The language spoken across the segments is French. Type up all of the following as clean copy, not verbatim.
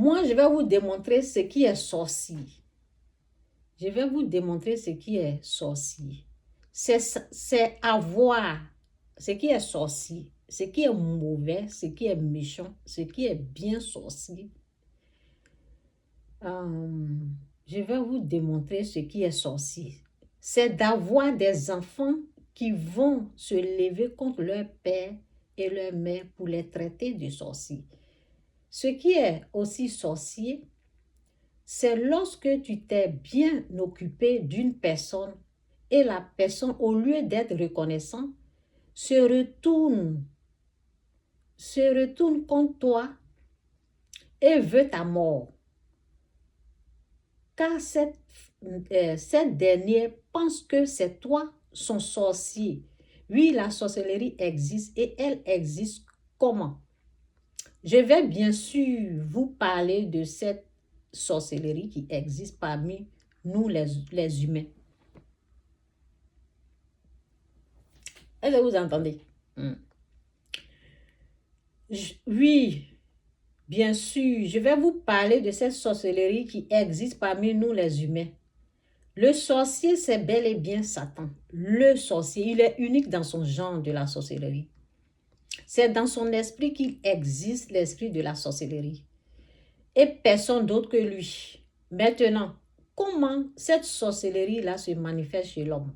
Moi, je vais vous démontrer ce qui est sorcier. Je vais vous démontrer ce qui est sorcier. C'est avoir ce qui est sorcier, ce qui est mauvais, ce qui est méchant, ce qui est bien sorcier. Je vais vous démontrer ce qui est sorcier. C'est d'avoir des enfants qui vont se lever contre leur père et leur mère pour les traiter de sorciers. Ce qui est aussi sorcier, c'est lorsque tu t'es bien occupé d'une personne et la personne, au lieu d'être reconnaissant, se retourne contre toi et veut ta mort. Car cette dernière pense que c'est toi son sorcier. Oui, la sorcellerie existe et elle existe comment? Je vais bien sûr vous parler de cette sorcellerie qui existe parmi nous les humains. Est-ce que vous entendez? Oui, bien sûr, je vais vous parler de cette sorcellerie qui existe parmi nous les humains. Le sorcier, c'est bel et bien Satan. Le sorcier, il est unique dans son genre de la sorcellerie. C'est dans son esprit qu'il existe l'esprit de la sorcellerie. Et personne d'autre que lui. Maintenant, comment cette sorcellerie-là se manifeste chez l'homme?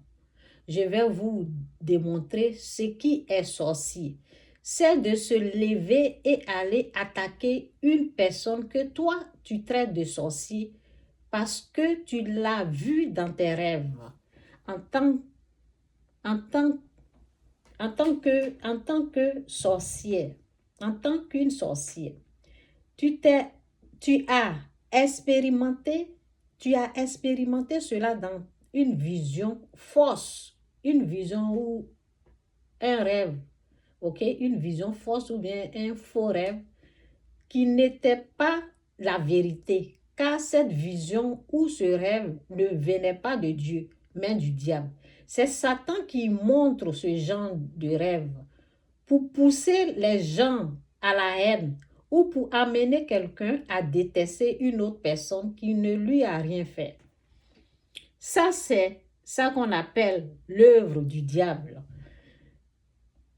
Je vais vous démontrer ce qui est sorcier. C'est de se lever et aller attaquer une personne que toi, tu traites de sorcier parce que tu l'as vu dans tes rêves en tant que sorcière, en tant qu'une sorcière. Tu as expérimenté cela dans une vision fausse, une vision ou un rêve, ok, une vision fausse ou bien un faux rêve qui n'était pas la vérité, car cette vision ou ce rêve ne venait pas de Dieu, mais du diable. C'est Satan qui montre ce genre de rêve pour pousser les gens à la haine ou pour amener quelqu'un à détester une autre personne qui ne lui a rien fait. Ça, c'est ça qu'on appelle l'œuvre du diable.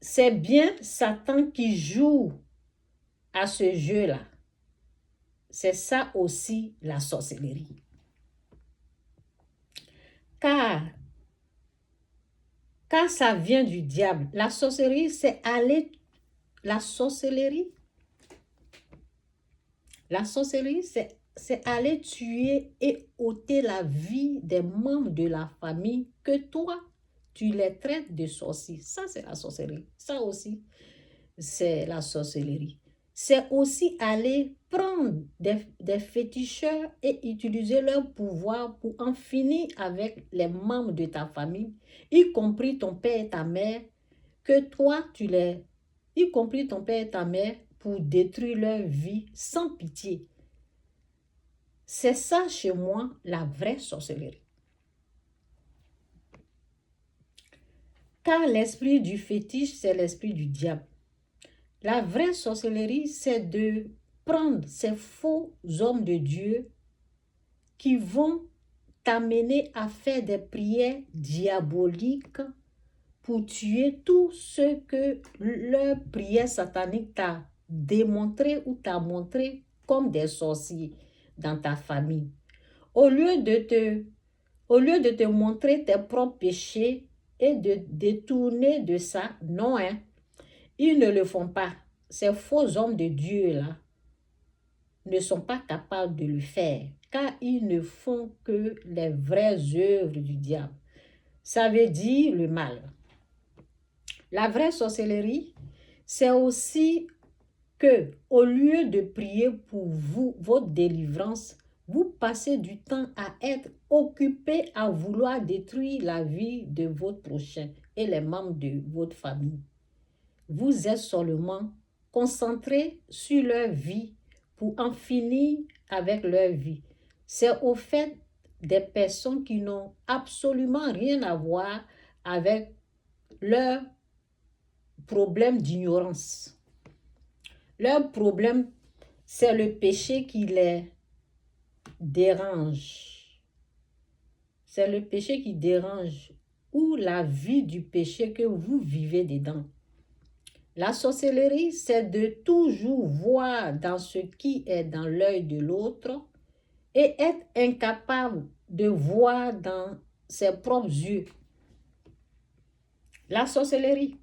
C'est bien Satan qui joue à ce jeu-là. C'est ça aussi la sorcellerie. Car ça vient du diable. La sorcellerie, c'est aller... La sorcellerie, c'est aller tuer et ôter la vie des membres de la famille que toi, tu les traites de sorciers. Ça, c'est la sorcellerie. Ça aussi, c'est la sorcellerie. C'est aussi aller prendre des féticheurs et utiliser leur pouvoir pour en finir avec les membres de ta famille, y compris ton père et ta mère, que toi, y compris ton père et ta mère, pour détruire leur vie sans pitié. C'est ça, chez moi, la vraie sorcellerie. Car l'esprit du fétiche, c'est l'esprit du diable. La vraie sorcellerie, c'est de prendre ces faux hommes de Dieu qui vont t'amener à faire des prières diaboliques pour tuer tout ce que leur prière satanique t'a démontré ou t'a montré comme des sorciers dans ta famille. Au lieu de te montrer tes propres péchés et de détourner de ça, non, hein, ils ne le font pas. Ces faux hommes de Dieu-là ne sont pas capables de le faire, car ils ne font que les vraies œuvres du diable. Ça veut dire le mal. La vraie sorcellerie, c'est aussi que, au lieu de prier pour vous, votre délivrance, vous passez du temps à être occupé à vouloir détruire la vie de votre prochain et les membres de votre famille. Vous êtes seulement concentré sur leur vie pour en finir avec leur vie. C'est au fait des personnes qui n'ont absolument rien à voir avec leur problème d'ignorance. Leur problème c'est le péché qui les dérange. C'est le péché qui dérange ou la vie du péché que vous vivez dedans. La sorcellerie, c'est de toujours voir dans ce qui est dans l'œil de l'autre et être incapable de voir dans ses propres yeux. La sorcellerie.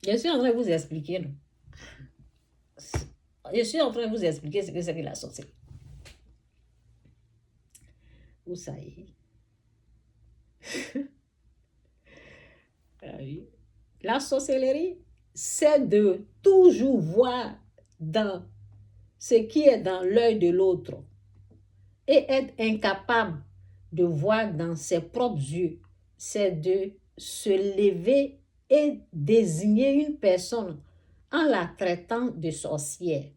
Je suis en train de vous expliquer. Non? Je suis en train de vous expliquer ce que c'est que la sorcellerie. Où ça y est. La sorcellerie, c'est de toujours voir dans ce qui est dans l'œil de l'autre et être incapable de voir dans ses propres yeux. C'est de se lever et désigner une personne en la traitant de sorcière.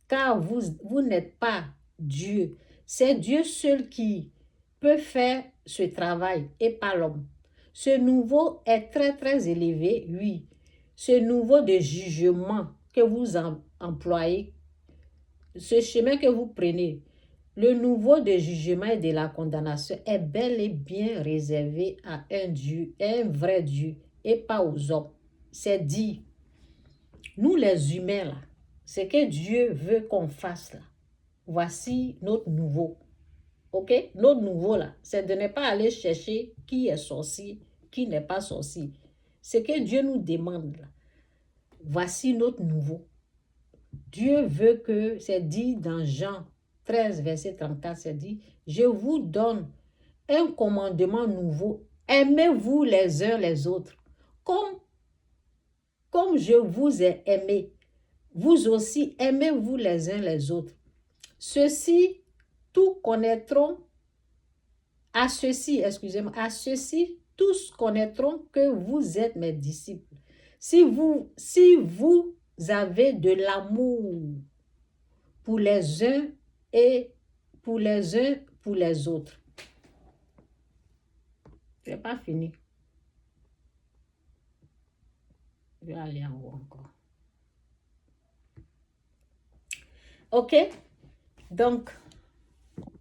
Car vous n'êtes pas Dieu. C'est Dieu seul qui peut faire ce travail et pas l'homme. Ce niveau est très très élevé, oui. Ce niveau de jugement que vous employez, ce chemin que vous prenez, le niveau de jugement et de la condamnation est bel et bien réservé à un Dieu, un vrai Dieu, et pas aux hommes. C'est dit, nous les humains là, ce que Dieu veut qu'on fasse là, voici notre nouveau. Ok? Notre nouveau là, c'est de ne pas aller chercher qui est sorcier, qui n'est pas sorcier. Ce que Dieu nous demande là, voici notre nouveau. Dieu veut que, c'est dit dans Jean 13, verset 34, c'est dit, je vous donne un commandement nouveau. Aimez-vous les uns les autres. Comme je vous ai aimé, vous aussi aimez-vous les uns les autres. Ceux-ci tous connaîtront, à ceux-ci tous connaîtront que vous êtes mes disciples. Si vous avez de l'amour pour les uns et pour les autres. C'est pas fini. Je vais aller en haut encore. Ok? Donc,